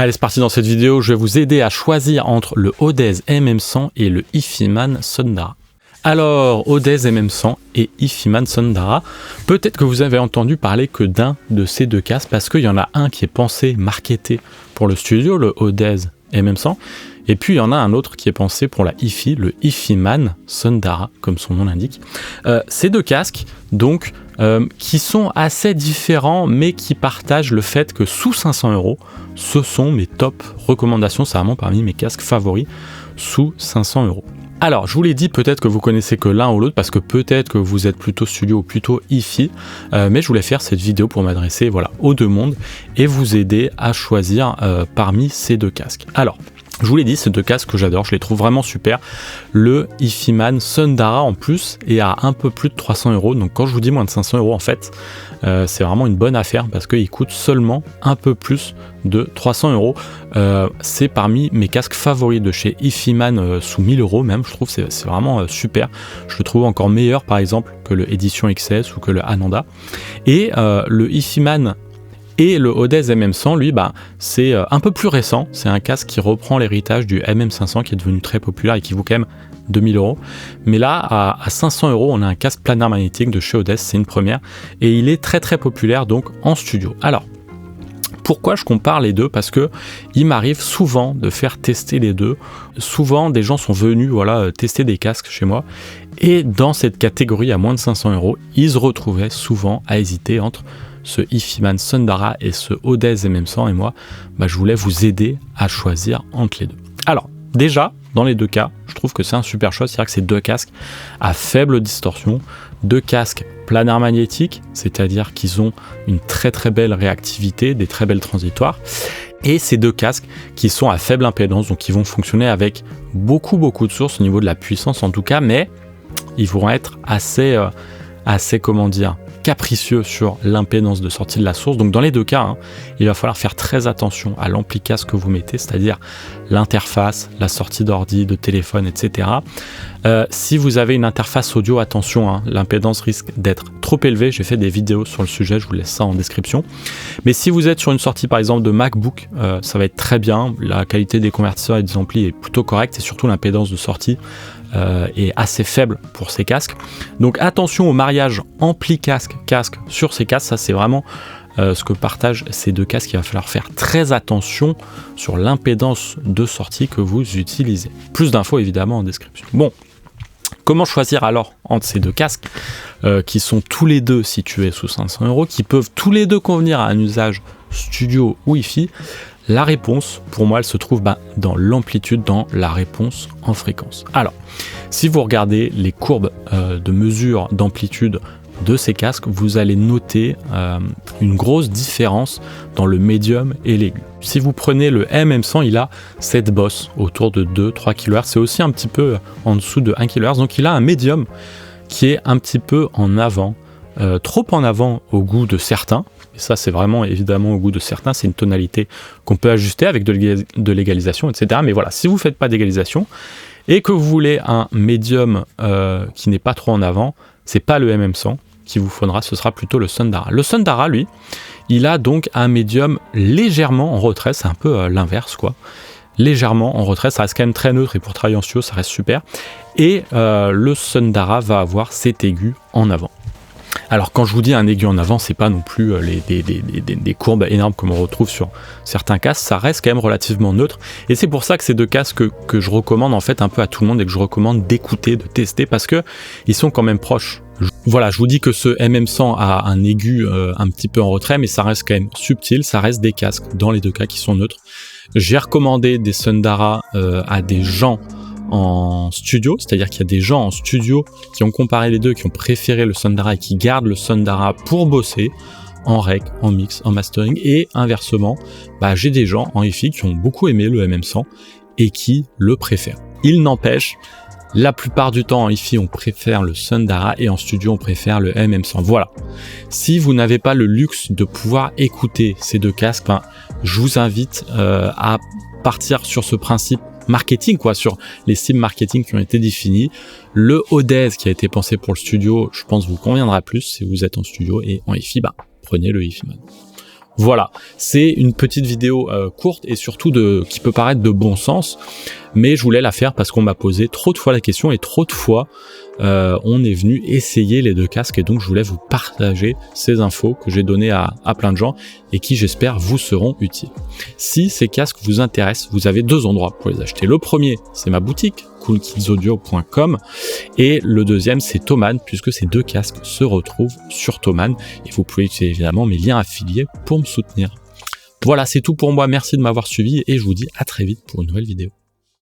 Allez, c'est parti dans cette vidéo, je vais vous aider à choisir entre le Audeze MM100 et le Ifiman Sondara. Alors, Audeze MM100 et Ifiman Sondara, peut-être que vous avez entendu parler que d'un de ces deux casques parce qu'il y en a un qui est pensé, marketé pour le studio, le Audeze MM100, et puis il y en a un autre qui est pensé pour la Ifi, le Ifiman Sondara, comme son nom l'indique. Ces deux casques, donc, qui sont assez différents, mais qui partagent le fait que sous 500 €, ce sont mes top recommandations, c'est vraiment parmi mes casques favoris, sous 500 €. Alors, je vous l'ai dit, peut-être que vous connaissez que l'un ou l'autre, parce que peut-être que vous êtes plutôt studio ou plutôt Ifi, mais je voulais faire cette vidéo pour m'adresser aux deux mondes et vous aider à choisir parmi ces deux casques. Alors, je vous l'ai dit, ces deux casques que j'adore, je les trouve vraiment super. Le Ifiman Sondara en plus est à un peu plus de 300 €, donc quand je vous dis moins de 500 € en fait, c'est vraiment une bonne affaire parce qu'il coûte seulement un peu plus de 300 €. C'est parmi mes casques favoris de chez Ifiman, sous 1000 € même, je trouve c'est vraiment super. Je le trouve encore meilleur par exemple que le Edition XS ou que le Ananda. Et le Ifiman et le Audeze MM100, lui, c'est un peu plus récent. C'est un casque qui reprend l'héritage du MM500 qui est devenu très populaire et qui vaut quand même 2000 €. Mais là, à 500 €, on a un casque planaire magnétique de chez Audeze, c'est une première. Et il est très très populaire donc en studio. Alors, pourquoi je compare les deux? Parce que il m'arrive souvent de faire tester les deux. Souvent, des gens sont venus tester des casques chez moi. Et dans cette catégorie à moins de 500 €, ils se retrouvaient souvent à hésiter entre ce Ifiman Sondara et ce Audeze MM100, et moi, je voulais vous aider à choisir entre les deux. Alors, déjà, dans les deux cas, je trouve que c'est un super choix, c'est-à-dire que c'est deux casques à faible distorsion, deux casques planaires magnétiques, c'est-à-dire qu'ils ont une très très belle réactivité, des très belles transitoires, et ces deux casques qui sont à faible impédance, donc qui vont fonctionner avec beaucoup de sources au niveau de la puissance en tout cas, mais ils vont être assez capricieux sur l'impédance de sortie de la source. Donc dans les deux cas, il va falloir faire très attention à l'ampli casque que vous mettez, c'est-à-dire l'interface, la sortie d'ordi, de téléphone, etc. Si vous avez une interface audio, attention, l'impédance risque d'être trop élevée. J'ai fait des vidéos sur le sujet, je vous laisse ça en description. Mais si vous êtes sur une sortie par exemple de MacBook, ça va être très bien. La qualité des convertisseurs et des amplis est plutôt correcte et surtout l'impédance de sortie est assez faible pour ces casques. Donc attention au mariage ampli casque sur ces casques, ça c'est vraiment ce que partagent ces deux casques. Il va falloir faire très attention sur l'impédance de sortie que vous utilisez. Plus d'infos évidemment en description. Bon, comment choisir alors entre ces deux casques qui sont tous les deux situés sous 500 €, qui peuvent tous les deux convenir à un usage studio ou Wi-Fi? La réponse, pour moi, elle se trouve dans l'amplitude, dans la réponse en fréquence. Alors, si vous regardez les courbes de mesure d'amplitude de ces casques, vous allez noter une grosse différence dans le médium et l'aigu. Si vous prenez le MM100, il a cette bosse autour de 2-3 kHz, c'est aussi un petit peu en dessous de 1 kHz, donc il a un médium qui est un petit peu en avant, trop en avant au goût de certains. Et ça, c'est vraiment évidemment au goût de certains, c'est une tonalité qu'on peut ajuster avec de l'égalisation, etc. Mais voilà, si vous ne faites pas d'égalisation et que vous voulez un médium qui n'est pas trop en avant, c'est pas le MM100 qui vous faudra, ce sera plutôt le Sondara. Le Sondara, lui, il a donc un médium légèrement en retrait, c'est un peu l'inverse, quoi. Légèrement en retrait, ça reste quand même très neutre et pour travailler en studio, ça reste super. Et le Sondara va avoir cet aigu en avant. Alors quand je vous dis un aigu en avant, c'est pas non plus des courbes énormes comme on retrouve sur certains casques, ça reste quand même relativement neutre, et c'est pour ça que ces deux casques que je recommande en fait un peu à tout le monde et que je recommande d'écouter, de tester, parce que ils sont quand même proches. Voilà, je vous dis que ce MM100 a un aigu un petit peu en retrait, mais ça reste quand même subtil, ça reste des casques dans les deux cas qui sont neutres. J'ai recommandé des Sondara à des gens en studio, c'est-à-dire qu'il y a des gens en studio qui ont comparé les deux, qui ont préféré le Sondara et qui gardent le Sondara pour bosser en rec, en mix, en mastering, et inversement, j'ai des gens en Hi-Fi qui ont beaucoup aimé le MM100 et qui le préfèrent. Il n'empêche, la plupart du temps en Hi-Fi on préfère le Sondara et en studio on préfère le MM100. Voilà. Si vous n'avez pas le luxe de pouvoir écouter ces deux casques, je vous invite à partir sur ce principe marketing, sur les cibles marketing qui ont été définies. Le Audeze qui a été pensé pour le studio, je pense vous conviendra plus si vous êtes en studio, et en Hi-Fi, prenez le Ifiman. Voilà, c'est une petite vidéo courte et surtout qui peut paraître de bon sens, mais je voulais la faire parce qu'on m'a posé trop de fois la question et trop de fois on est venu essayer les deux casques et donc je voulais vous partager ces infos que j'ai données à plein de gens et qui j'espère vous seront utiles. Si ces casques vous intéressent, vous avez 2 endroits pour les acheter. Le premier, c'est ma boutique coolkidsaudio.com et le deuxième, c'est Thomann, puisque ces 2 casques se retrouvent sur Thomann et vous pouvez utiliser évidemment mes liens affiliés pour me soutenir. Voilà, c'est tout pour moi, merci de m'avoir suivi et je vous dis à très vite pour une nouvelle vidéo.